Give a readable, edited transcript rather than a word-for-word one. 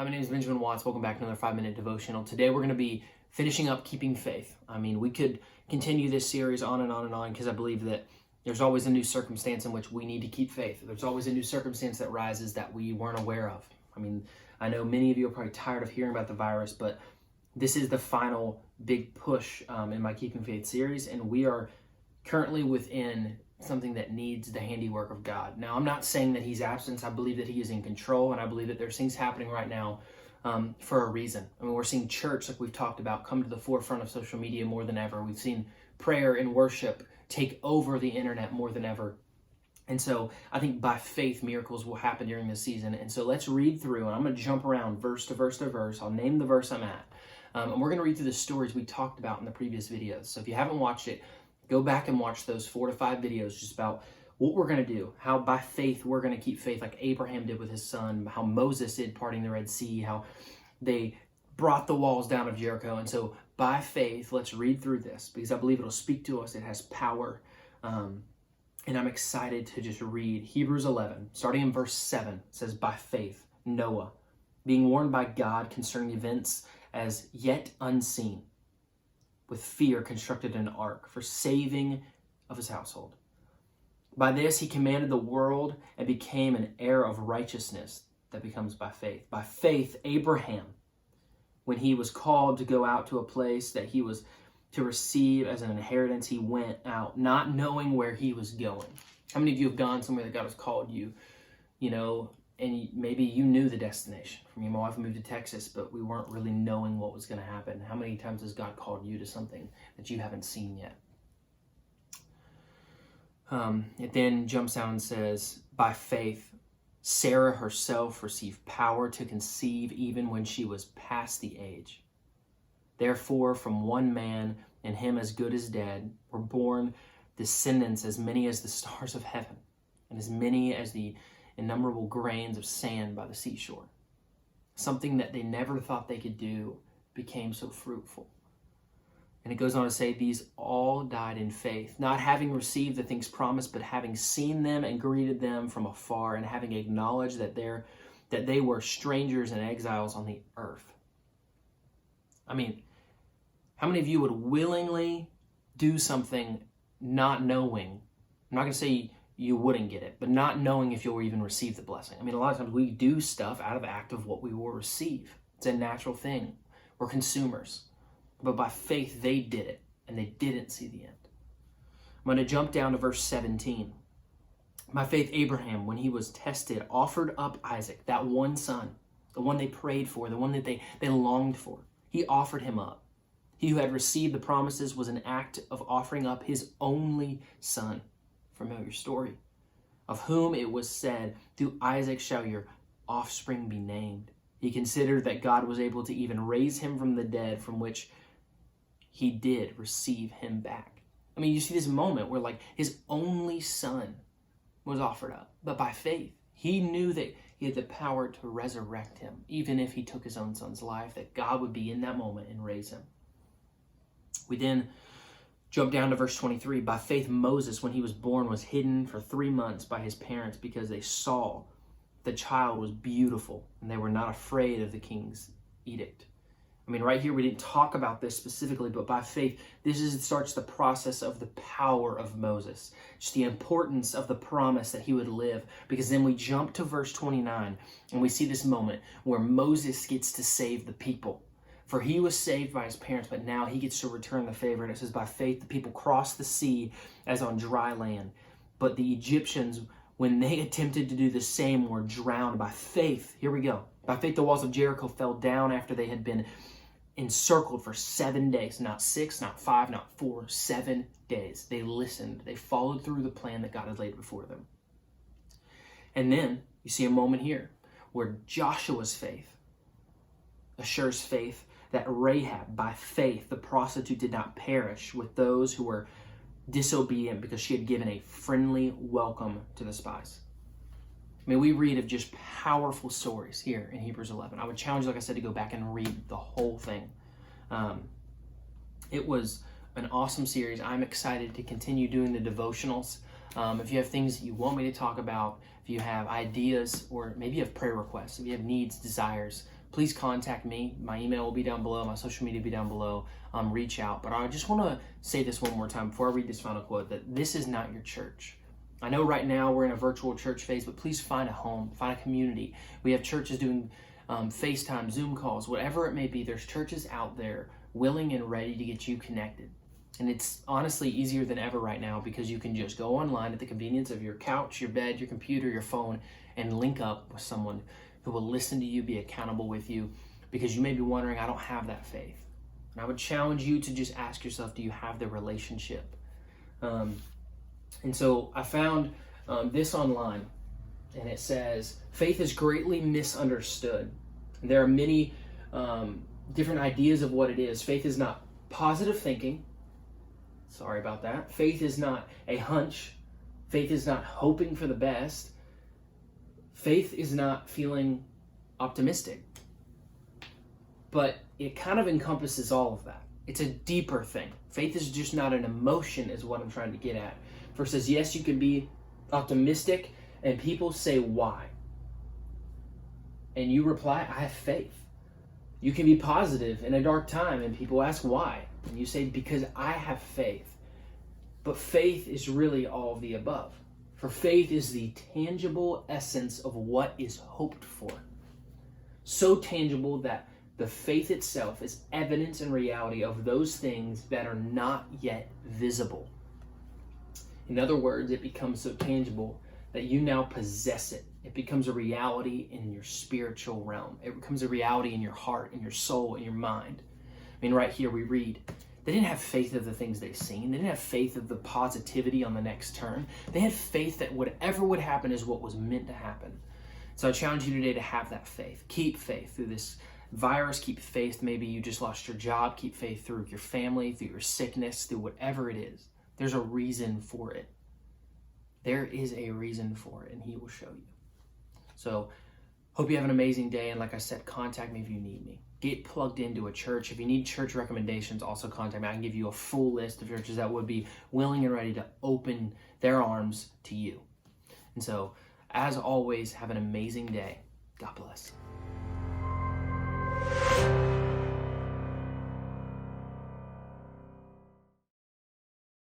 Hi, my name is Benjamin Watts. Welcome back to another 5-minute devotional. Today we're going to be finishing up keeping faith. We could continue this series on and on and on because I believe that there's always a new circumstance in which we need to keep faith. There's always a new circumstance that rises that we weren't aware of. I know many of you are probably tired of hearing about the virus, but this is the final big push in my Keeping Faith series, and we are currently within something that needs the handiwork of God. Now, I'm not saying that he's absent. I believe that he is in control, and I believe that there's things happening right now for a reason. We're seeing church, like we've talked about, come to the forefront of social media more than ever. We've seen prayer and worship take over the internet more than ever. And so I think by faith, miracles will happen during this season. And so let's read through, and I'm going to jump around verse to verse to verse. I'll name the verse I'm at. And we're going to read through the stories we talked about in the previous videos. So if you haven't watched it, go back and watch those 4 to 5 videos just about what we're going to do, how by faith we're going to keep faith like Abraham did with his son, how Moses did parting the Red Sea, how they brought the walls down of Jericho. And so by faith, let's read through this because I believe it'll speak to us. It has power. And I'm excited to just read Hebrews 11, starting in verse 7. It says, by faith, Noah, being warned by God concerning events as yet unseen, with fear constructed an ark for saving of his household. By this he commanded the world and became an heir of righteousness that becomes by faith. By faith, Abraham, when he was called to go out to a place that he was to receive as an inheritance, he went out, not knowing where he was going. How many of you have gone somewhere that God has called you, and maybe you knew the destination? For me, my wife moved to Texas, but we weren't really knowing what was going to happen. How many times has God called you to something that you haven't seen yet? It then jumps down and says, by faith, Sarah herself received power to conceive even when she was past the age. Therefore, from one man, and him as good as dead, were born descendants as many as the stars of heaven, and as many as the innumerable grains of sand by the seashore. Something that they never thought they could do became so fruitful. And it goes on to say, these all died in faith, not having received the things promised, but having seen them and greeted them from afar, and having acknowledged that they were strangers and exiles on the earth. How many of you would willingly do something not knowing? I'm not going to say you wouldn't get it, but not knowing if you'll even receive the blessing. A lot of times we do stuff out of act of what we will receive. It's a natural thing. We're consumers. But by faith, they did it, and they didn't see the end. I'm going to jump down to verse 17. By faith, Abraham, when he was tested, offered up Isaac, that one son, the one they prayed for, the one that they longed for. He offered him up. He who had received the promises was an act of offering up his only son. Familiar story. Of whom it was said, through Isaac shall your offspring be named. He considered that God was able to even raise him from the dead, from which he did receive him back. You see this moment where his only son was offered up. But by faith, he knew that he had the power to resurrect him, even if he took his own son's life, that God would be in that moment and raise him. We then jump down to verse 23. By faith, Moses, when he was born, was hidden for 3 months by his parents because they saw the child was beautiful and they were not afraid of the king's edict. Right here, we didn't talk about this specifically, but by faith, starts the process of the power of Moses, just the importance of the promise that he would live, because then we jump to verse 29 and we see this moment where Moses gets to save the people. For he was saved by his parents, but now he gets to return the favor. And it says, by faith, the people crossed the sea as on dry land. But the Egyptians, when they attempted to do the same, were drowned. By faith, here we go. By faith, the walls of Jericho fell down after they had been encircled for 7 days. Not 6, not 5, not 4, 7 days. They listened. They followed through the plan that God had laid before them. And then you see a moment here where Joshua's faith assures faith that Rahab, by faith, the prostitute, did not perish with those who were disobedient because she had given a friendly welcome to the spies. We read of just powerful stories here in Hebrews 11. I would challenge you, like I said, to go back and read the whole thing. It was an awesome series. I'm excited to continue doing the devotionals. If you have things that you want me to talk about, if you have ideas, or maybe you have prayer requests, if you have needs, desires, please contact me. My email will be down below. My social media will be down below. Reach out. But I just want to say this one more time before I read this final quote, that this is not your church. I know right now we're in a virtual church phase, but please find a home, find a community. We have churches doing FaceTime, Zoom calls, whatever it may be. There's churches out there willing and ready to get you connected. And it's honestly easier than ever right now because you can just go online at the convenience of your couch, your bed, your computer, your phone, and link up with someone who will listen to you, be accountable with you, because you may be wondering, I don't have that faith. And I would challenge you to just ask yourself, do you have the relationship? And so I found this online, and it says, faith is greatly misunderstood. There are many different ideas of what it is. Faith is not positive thinking. Sorry about that. Faith is not a hunch. Faith is not hoping for the best. Faith is not feeling optimistic. But it kind of encompasses all of that. It's a deeper thing. Faith is just not an emotion, is what I'm trying to get at. First says, yes, you can be optimistic, and people say, why? And you reply, I have faith. You can be positive in a dark time, and people ask why. And you say, because I have faith. But faith is really all of the above. For faith is the tangible essence of what is hoped for. So tangible that the faith itself is evidence and reality of those things that are not yet visible. In other words, it becomes so tangible that you now possess it. It becomes a reality in your spiritual realm. It becomes a reality in your heart, in your soul, in your mind. I mean, right here we read, they didn't have faith of the things they've seen. They didn't have faith of the positivity on the next turn. They had faith that whatever would happen is what was meant to happen. So I challenge you today to have that faith. Keep faith through this virus. Keep faith. Maybe you just lost your job. Keep faith through your family, through your sickness, through whatever it is. There's a reason for it. There is a reason for it, and he will show you. So, hope you have an amazing day. And like I said, contact me if you need me. Get plugged into a church. If you need church recommendations, also contact me. I can give you a full list of churches that would be willing and ready to open their arms to you. And so, as always, have an amazing day. God bless.